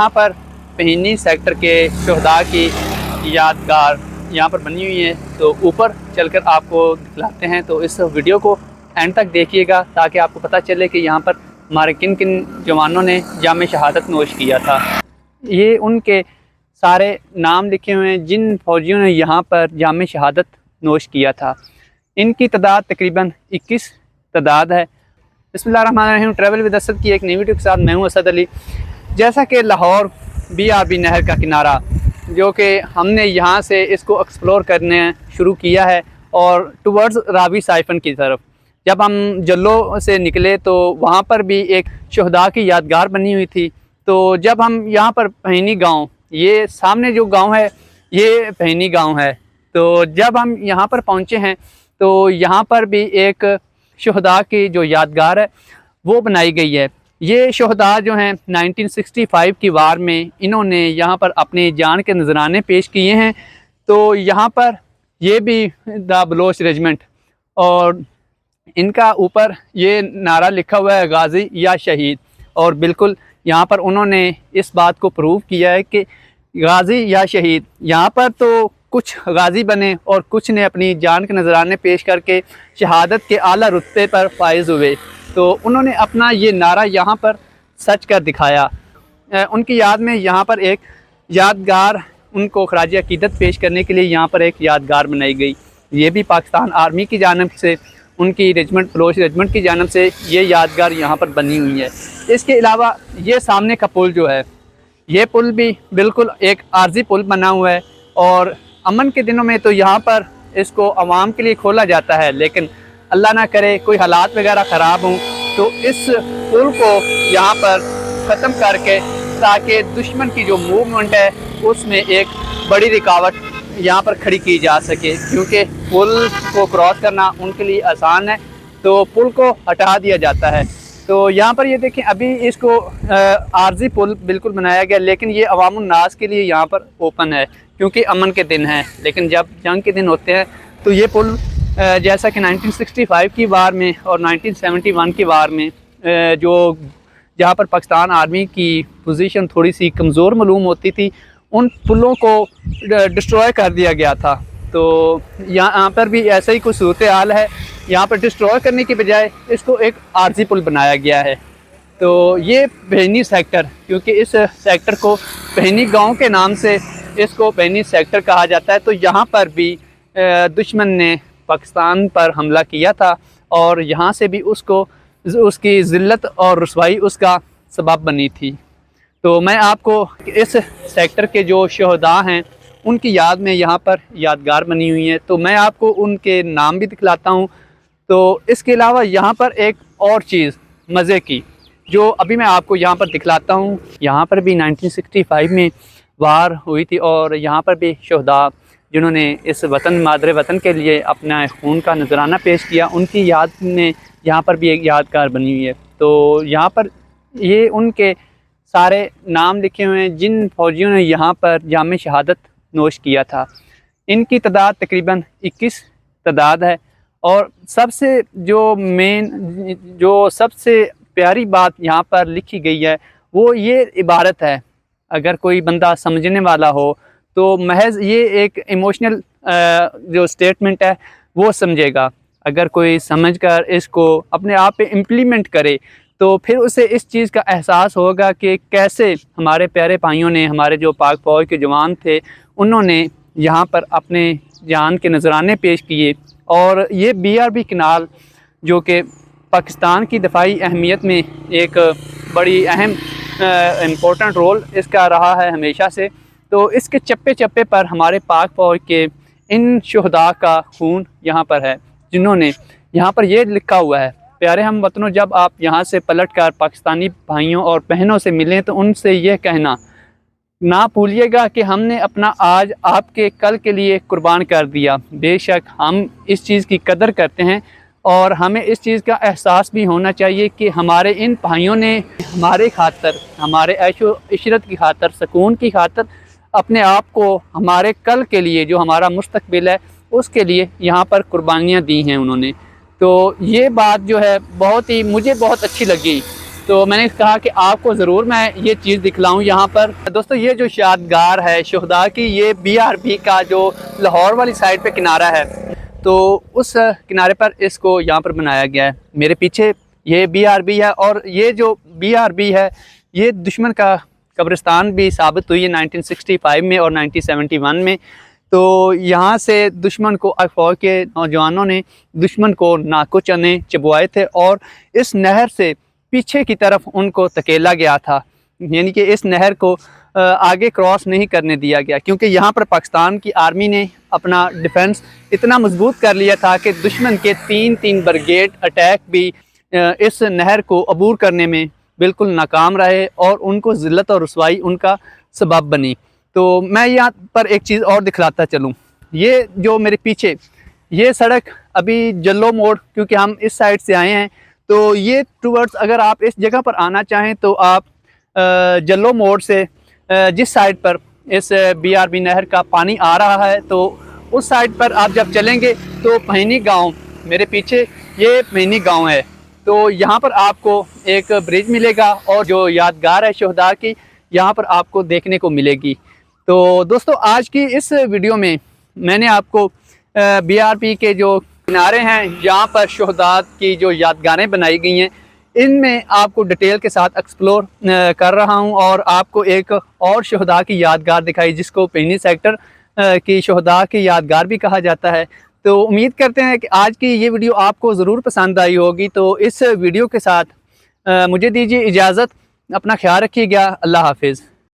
यहाँ पर पहीनी सेक्टर के शहदा की यादगार यहाँ पर बनी हुई है, तो ऊपर चलकर आपको दिखलाते हैं। तो इस वीडियो को एंड तक देखिएगा ताकि आपको पता चले कि यहाँ पर हमारे किन किन जवानों ने जाम शहादत नोश किया था। ये उनके सारे नाम लिखे हुए हैं जिन फ़ौजियों ने यहाँ पर जाम शहादत नोश किया था। इनकी तादाद तकरीबन 21 तादाद है। बिस्मिल्लाहिर्रहमानिर्रहीम। ट्रैवल विद असद की एक नई वीडियो के साथ मैं हूँ असद अली। जैसा कि लाहौर BRB नहर का किनारा जो कि हमने यहाँ से इसको एक्सप्लोर करने शुरू किया है और टुवर्ड्स रावी साइफन की तरफ जब हम जल्लो से निकले तो वहाँ पर भी एक शहदा की यादगार बनी हुई थी। तो जब हम यहाँ पर पहीनी गांव, ये सामने जो गांव है ये पहीनी गांव है, तो जब हम यहाँ पर पहुँचे हैं तो यहाँ पर भी एक शहदा की जो यादगार है वो बनाई गई है। ये शहदा जो हैं 1965 की वार में इन्होंने यहाँ पर अपनी जान के नजराने पेश किए हैं। तो यहाँ पर ये भी द बलोच रेजिमेंट और इनका ऊपर ये नारा लिखा हुआ है गाजी या शहीद, और बिल्कुल यहाँ पर उन्होंने इस बात को प्रूव किया है कि गाजी या शहीद। यहाँ पर तो कुछ गाजी बने और कुछ ने अपनी जान के नजराने पेश करके शहादत के आला रुतबे पर फाइज हुए। तो उन्होंने अपना ये नारा यहाँ पर सच कर दिखाया। उनकी याद में यहाँ पर एक यादगार, उनको खराज अकीदत पेश करने के लिए यहाँ पर एक यादगार बनाई गई। ये भी पाकिस्तान आर्मी की जानब से, उनकी रेजिमेंट बलोच रेजिमेंट की जानब से ये यादगार यहाँ पर बनी हुई है। इसके अलावा ये सामने का पुल जो है, ये पुल भी बिल्कुल एक आर्जी पुल बना हुआ है और अमन के दिनों में तो यहाँ पर इसको आवाम के लिए खोला जाता है, लेकिन अल्लाह ना करे कोई हालात वगैरह ख़राब हों तो इस पुल को यहाँ पर ख़त्म करके ताकि दुश्मन की जो मूवमेंट है उसमें एक बड़ी रुकावट यहाँ पर खड़ी की जा सके, क्योंकि पुल को क्रॉस करना उनके लिए आसान है तो पुल को हटा दिया जाता है। तो यहाँ पर ये देखें, अभी इसको आर्जी पुल बिल्कुल बनाया गया, लेकिन ये अवामुन नास के लिए यहाँ पर ओपन है क्योंकि अमन के दिन हैं। लेकिन जब जंग के दिन होते हैं तो ये पुल जैसा कि 1965 की वार में और 1971 की वार में जो जहाँ पर पाकिस्तान आर्मी की पोजीशन थोड़ी सी कमज़ोर मालूम होती थी, उन पुलों को डिस्ट्रॉय कर दिया गया था। तो यहाँ पर भी ऐसा ही कुछ सूरत हाल है। यहाँ पर डिस्ट्रॉय करने की बजाय इसको एक आर्जी पुल बनाया गया है। तो ये पहीनी सेक्टर, क्योंकि इस सेक्टर को पहीनी गांव के नाम से इसको पहीनी सेक्टर कहा जाता है, तो यहाँ पर भी दुश्मन ने पाकिस्तान पर हमला किया था और यहाँ से भी उसको उसकी ज़िल्लत और रुसवाई उसका सबब बनी थी। तो मैं आपको इस सेक्टर के जो शहदा हैं उनकी याद में यहाँ पर यादगार बनी हुई है, तो मैं आपको उनके नाम भी दिखलाता हूँ। तो इसके अलावा यहाँ पर एक और चीज़ मज़े की जो अभी मैं आपको यहाँ पर दिखलाता हूँ। यहाँ पर भी 1965 में वार हुई थी और यहाँ पर भी शहदा जिन्होंने इस वतन, मादरे वतन के लिए अपना खून का नजराना पेश किया, उनकी याद में यहाँ पर भी एक यादगार बनी हुई है। तो यहाँ पर ये उनके सारे नाम लिखे हुए हैं जिन फ़ौजियों ने यहाँ पर जाम शहादत नोश किया था। इनकी तादाद तकरीबन 21 तादाद है और सबसे जो सबसे प्यारी बात यहाँ पर लिखी गई है वो ये इबारत है, अगर कोई बंदा समझने वाला हो तो महज ये एक इमोशनल जो स्टेटमेंट है वो समझेगा। अगर कोई समझकर इसको अपने आप पे इम्प्लीमेंट करे तो फिर उसे इस चीज़ का एहसास होगा कि कैसे हमारे प्यारे भाइयों ने, हमारे जो पाक फ़ौज के जवान थे, उन्होंने यहाँ पर अपने जान के नजराने पेश किए। और ये BRB कैनाल जो कि पाकिस्तान की दफाई अहमियत में एक बड़ी अहम इम्पोर्टेंट रोल इसका रहा है हमेशा से। तो इसके चप्पे चप्पे पर हमारे पाक फ़ौज के इन शहदा का खून यहाँ पर है, जिन्होंने यहाँ पर ये लिखा हुआ है, प्यारे हम वतनों, जब आप यहाँ से पलट कर पाकिस्तानी भाइयों और बहनों से मिलें तो उनसे यह कहना ना भूलिएगा कि हमने अपना आज आपके कल के लिए कुर्बान कर दिया। बेशक हम इस चीज़ की कदर करते हैं और हमें इस चीज़ का एहसास भी होना चाहिए कि हमारे इन भाइयों ने हमारे खातर, हमारे ऐशो इशरत की खातर, सुकून की खातर अपने आप को हमारे कल के लिए, जो हमारा मुस्तकबिल है, उसके लिए यहाँ पर कुर्बानियाँ दी हैं उन्होंने। तो ये बात जो है मुझे बहुत अच्छी लगी تو میں نے کہا کہ آپ کو ضرور میں یہ چیز دکھلاؤں یہاں پر۔ دوستو یہ جو یادگار ہے شہداء کی، یہ BRB کا جو لاہور والی سائڈ پہ کنارہ ہے، تو اس کنارے پر اس کو یہاں پر بنایا گیا ہے۔ میرے پیچھے یہ BRB ہے، اور یہ جو BRB ہے یہ دشمن کا قبرستان بھی ثابت ہوئی ہے 1965 میں اور 1971 میں۔ تو یہاں سے دشمن کو فوج کے نوجوانوں نے دشمن کو ناکو چنے چبوائے تھے، اور اس نہر سے پیچھے کی طرف ان کو دھکیلا گیا تھا، یعنی کہ اس نہر کو آگے کراس نہیں کرنے دیا گیا، کیونکہ یہاں پر پاکستان کی آرمی نے اپنا ڈیفنس اتنا مضبوط کر لیا تھا کہ دشمن کے تین بریگیڈ اٹیک بھی اس نہر کو عبور کرنے میں بالکل ناکام رہے، اور ان کو ذلت اور رسوائی ان کا سبب بنی۔ تو میں یہاں پر ایک چیز اور دکھلاتا چلوں، یہ جو میرے پیچھے یہ سڑک ابھی جلو موڑ، کیونکہ ہم اس سائڈ سے آئے ہیں، تو یہ ٹورڈز اگر آپ اس جگہ پر آنا چاہیں تو آپ جلو موڑ سے جس سائڈ پر اس BRB نہر کا پانی آ رہا ہے، تو اس سائڈ پر آپ جب چلیں گے تو پہنی گاؤں، میرے پیچھے یہ پہنی گاؤں ہے، تو یہاں پر آپ کو ایک برج ملے گا، اور جو یادگار ہے شہداء کی یہاں پر آپ کو دیکھنے کو ملے گی۔ تو دوستو آج کی اس ویڈیو میں نے آپ کو BRB کے جو کنارے ہیں یہاں پر شہداء کی جو یادگاریں بنائی گئی ہیں ان میں آپ کو ڈیٹیل کے ساتھ ایکسپلور کر رہا ہوں، اور آپ کو ایک اور شہداء کی یادگار دکھائی جس کو پینی سیکٹر کی شہداء کی یادگار بھی کہا جاتا ہے۔ تو امید کرتے ہیں کہ آج کی یہ ویڈیو آپ کو ضرور پسند آئی ہوگی۔ تو اس ویڈیو کے ساتھ مجھے دیجیے اجازت، اپنا خیال رکھیے گا، اللہ حافظ۔